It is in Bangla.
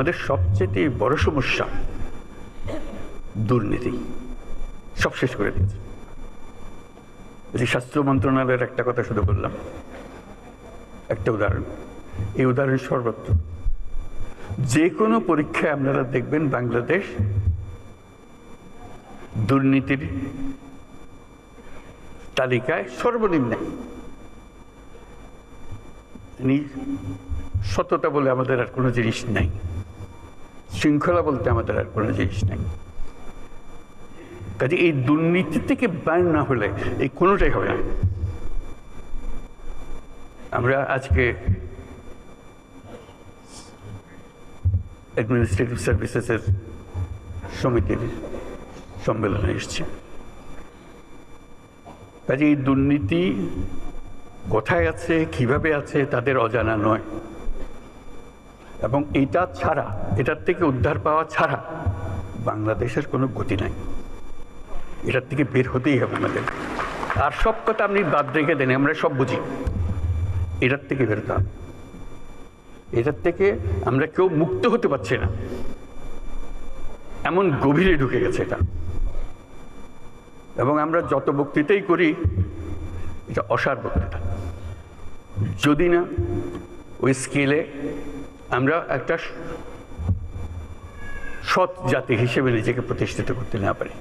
আমাদের সবচেয়ে বড় সমস্যা দুর্নীতি, সব শেষ করে দিয়েছে। যদি স্বাস্থ্য মন্ত্রণালয়ের একটা কথা শুধু বললাম, একটা উদাহরণ, এই উদাহরণ সর্বত্র। যে কোনো পরীক্ষায় আপনারা দেখবেন বাংলাদেশ দুর্নীতির তালিকায় সর্বনিম্নে। সততা বলে আমাদের আর কোনো জিনিস নাই, শৃঙ্খলা বলতে আমাদের আর কোনো জিনিস নাই। কাজে এই দুর্নীতি থেকে বাইর না হলে এই কোনোটাই হবে না। আমরা আজকে অ্যাডমিনিস্ট্রেটিভ সার্ভিসেসের সমিতির সম্মেলনে এসেছি। কাজে এই দুর্নীতি কোথায় আছে, কিভাবে আছে, তাদের অজানা নয়। এবং এটা ছাড়া, এটার থেকে উদ্ধার পাওয়া ছাড়া বাংলাদেশের কোনো গতি নাই। এটার থেকে বের হতেই হবে আমাদের। আর সব কথা আপনি বাদ রেখে দেন, আমরা সব বুঝি। এটার থেকে বেরোতে হবে। এটার থেকে আমরা কেউ মুক্ত হতে পারছি না, এমন গভীরে ঢুকে গেছে এটা। এবং আমরা যত বক্তৃতাই করি, এটা অসার বক্তৃতা। যদি না ওই স্কেলে আমরা একটা সৎ জাতি হিসেবে নিজেকে প্রতিষ্ঠিত করতে না পারি।